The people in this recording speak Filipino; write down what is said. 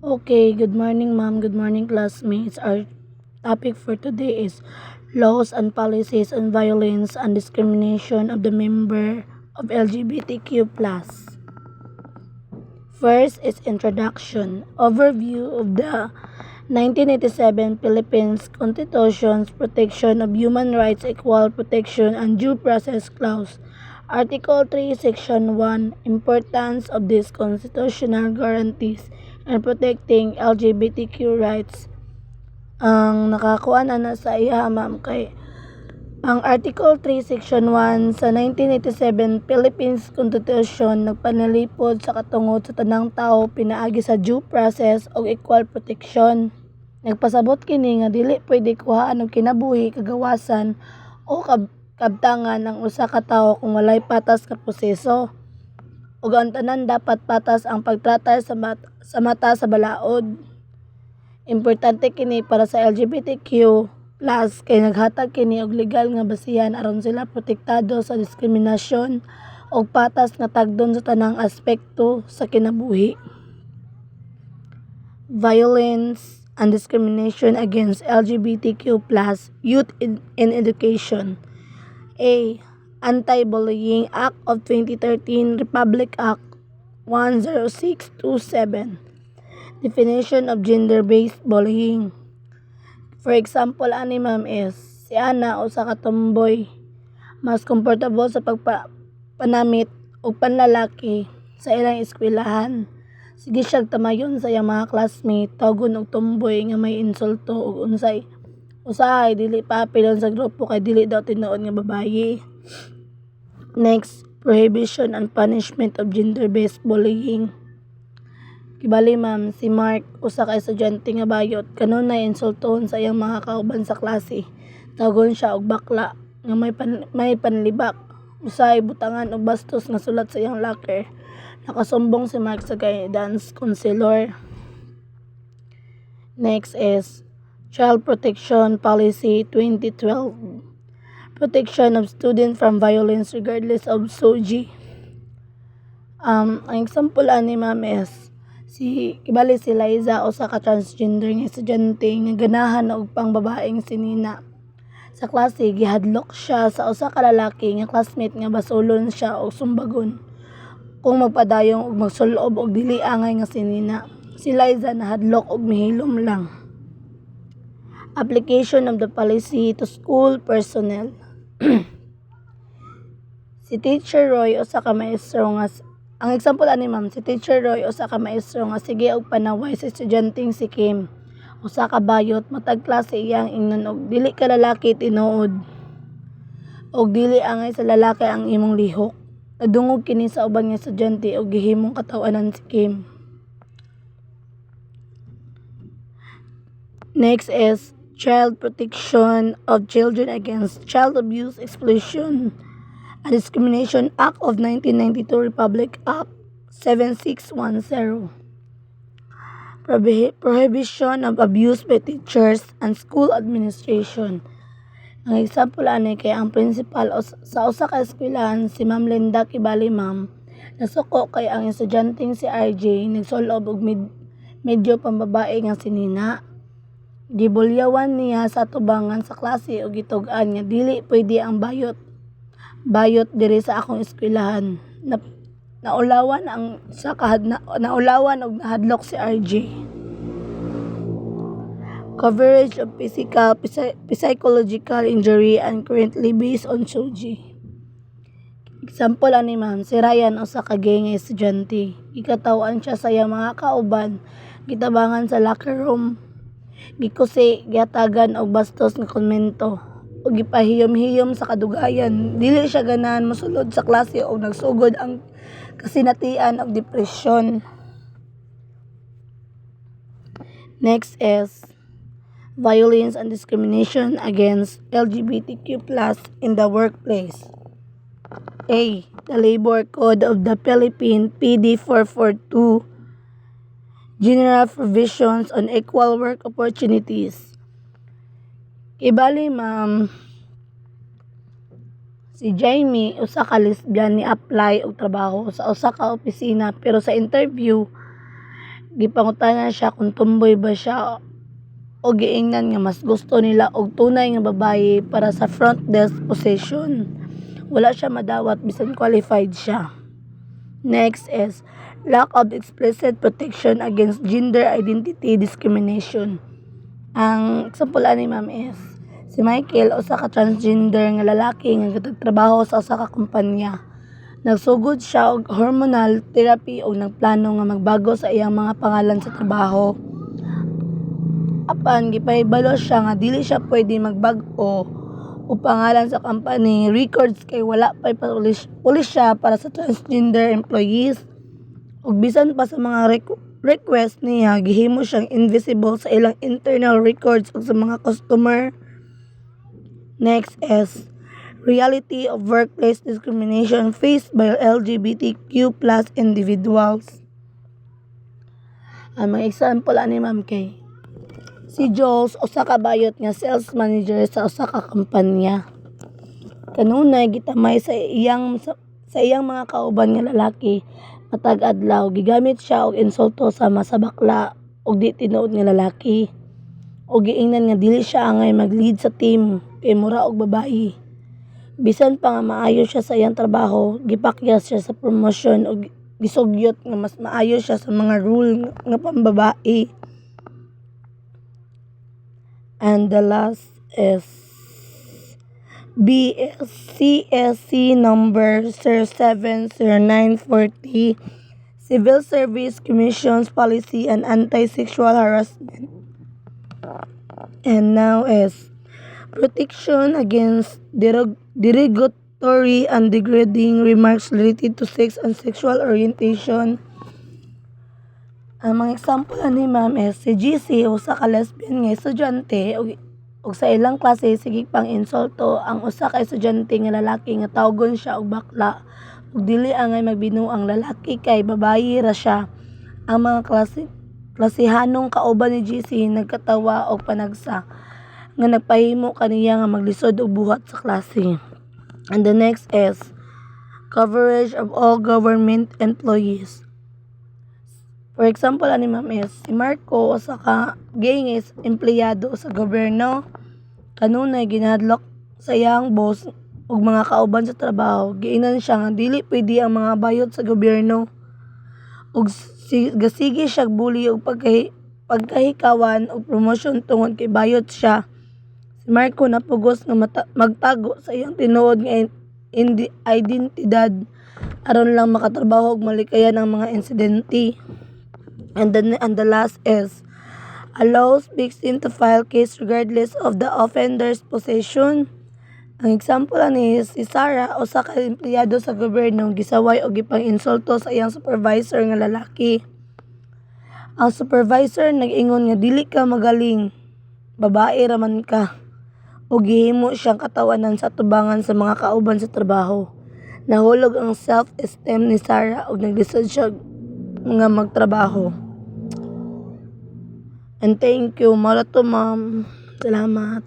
Okay, good morning, ma'am. Good morning, classmates. Our topic for today is laws and policies on violence and discrimination of the member of LGBTQ+. First is introduction. Overview of the 1987 Philippines Constitution's protection of human rights, equal protection, and due process clause. Article 3, Section 1, importance of these constitutional guarantees in protecting LGBTQ rights. Ang nakakuha na sa iya, ma'am, kay ang Article 3, Section 1 sa 1987 Philippines Constitution nagpanalipod sa katungod sa tanang tao pinaagi sa due process o equal protection. Nagpasabot kini nga dili pwede kuhaan og kinabuhi, kagawasan o kabtangan ang usa ka tawo kung walay patas ka proseso. Ug ang tanan dapat patas ang pagtratar sa mata sa balaod. Importante kini para sa LGBTQ plus kay naghatag kini og legal nga basihan aron sila protektado sa diskriminasyon og patas nga tagdon sa tanang aspekto sa kinabuhi. Violence and discrimination against LGBTQ plus youth in education. A. Anti-Bullying Act of 2013, Republic Act 10627. Definition of gender-based bullying. For example, ani ma'am is, si Ana o sa katumboy, mas komportable sa pagpanamit o panlalaki sa ilang eskwelahan. Sige siyang tamayon sa iyang mga classmate, tawgon og tumboy nga may insulto ug unsay. Usahay, dili papilon sa grupo kay dili daw tinuod nga babayi. Next, prohibition and punishment of gender-based bullying. Kibali ma'am, si Mark, usa ka estudyante nga bayot, kanunay insultohon sa iyang mga kauban sa klase. Tawgon siya og bakla nga may panlibak. Usahay butangan og bastos nga sulat sa iyang locker. Nakasumbong si Mark sa guidance counselor. Next is Child Protection Policy 2012. Protection of student from violence regardless of SOGI. Ang example ani ma'am is kibali si Liza o sa ka transgender nga estudyante nga ganahan og pangbabaeng sinina. Sa klase gihadlok siya sa usa ka lalaki nga classmate nga basulon siya og sumbagon kung magpadayong og magsulob og dili angay nga sinina. Si Liza nahadlok og mihilom lang. Application of the policy to school personnel. Si Teacher Roy usa ka maestro nga ang example ani ma'am, si Teacher Roy usa ka maestro nga sige og panaway sa estudyanteng si Kim. Usa ka bayot matag klase iyang ingnon og dili ka lalaki tinuod. Og dili angay sa lalaki ang imong lihok. Nadungog kini sa uban nga estudyante og gihimong katawanan si Kim. Next is Child Protection of Children Against Child Abuse, Exclusion and Discrimination Act of 1992, Republic Act 7610. Prohibition of abuse by teachers and school administration. Ang example ani kay ang principal sa usa ka eskwelahan si Ma'am Linda Kibali ma'am, nasuko kay ang estudyanteng si RJ nagsulob og medyo pambabae nga sinina. Gibulyawan niya sa tubangan sa klase og gitug-an nga dili pwede ang bayot diri sa akong eskwelahan. Naulawan og nahadlok si RJ. Coverage of physical, psychological injury and currently based on SOGI. Example ani ma'am, si Ryan usa ka gay nga estudyante. Gikatawan siya sa iyang mga kauban, gitabangan sa locker room. Gikusi, gihatagan og bastos nga komento o gipahiyom-hiyom sa kadugayan. Dili siya ganahan mosulod sa klase o nagsugod ang kasinatian og depresyon. Next is violence and discrimination against LGBTQ+ in the workplace. A. The Labor Code of the Philippines, PD 442. General Provisions on Equal Work Opportunities. Ibali ma'am, si Jamie usa ka lesbian ni apply og trabaho sa usa ka opisina pero sa interview Gipangutanan siya kung tumboy ba siya o giingnan nga mas gusto nila og tunay nga babaye para sa front desk position. Wala siya madawat bisan qualified siya. Next is lack of explicit protection against gender identity discrimination. Ang example ani ma'am is si Michael usa ka transgender nga lalaki nga nagtrabaho sa usa ka kumpanya. Nagsugod siya og hormonal therapy og nagplano nga magbago sa iyang mga pangalan sa trabaho. Apan gipahibalo siya nga dili siya pwede magbag-o o pangalan sa company records kay wala pay pulis siya para sa transgender employees. Ug bisan pa sa mga request niya gihimo siyang invisible sa ilang internal records ug sa mga customer. Next is reality of workplace discrimination faced by LGBTQ+ individuals. Ang mga example ani ma'am kay si Jules usa ka bayot nga sales manager sa usa ka kumpanya. Kanunay gitamay sa iyang mga kauban nga lalaki matag adlaw gigamit siya og insulto sama sa bakla og di tinuod nga lalaki. Og giingnan nga dili siya angay mag-lead sa team kay mura og babayi. Bisan pa nga maayo siya sa iyang trabaho, gipakyas siya sa promotion og gisugyot nga mas maayo siya sa mga rule nga pambabae. And the last is CSC number 070940 Civil Service Commission's Policy on Anti-Sexual Harassment. And now is protection against derogatory and degrading remarks related to sex and sexual orientation. Ang mga example ani ma'am is si GC usa ka lesbian nga estudyante ug sa ilang klase sige pang insulto ang usa ka estudyante nga lalaki nga tawgon siya og bakla ug dili angay magbinuang lalaki kay babayi ra siya. Ang mga klasihanong kauban ni GC nagkatawa og panagsa nga nagpahimo kaniya nga maglisod og buhat sa klase. And the next is coverage of all government employees. For example, ani ma'am is si Marco usa ka gay nga empleyado sa gobyerno. Kanunay ginahadlok sa iyang boss ug mga kauban sa trabaho. Giingnan siya nga dili pwede ang mga bayot sa gobyerno. Ug gasige siya bully ug pagkahikawan ug promotion tungod kay bayot siya. Si Marco napugos nga magtago sa iyang tinuod nga identidad aron lang makatrabaho ug malikayan ang mga insidente. And the last is allows victim to file case regardless of the offender's position. Ang example ani si Sarah usa ka empleyado sa gobyerno gisaway og gipang-insulto sa iyang supervisor nga lalaki. Ang supervisor nag-ingon nga dili ka magaling, babae ra man ka. Ug gihimo siyang katawanan sa tubangan sa mga kauban sa trabaho. Nahulog ang self-esteem ni Sarah ug naglisod siya nga magtrabaho. And thank you. Mara to ma'am. Salamat.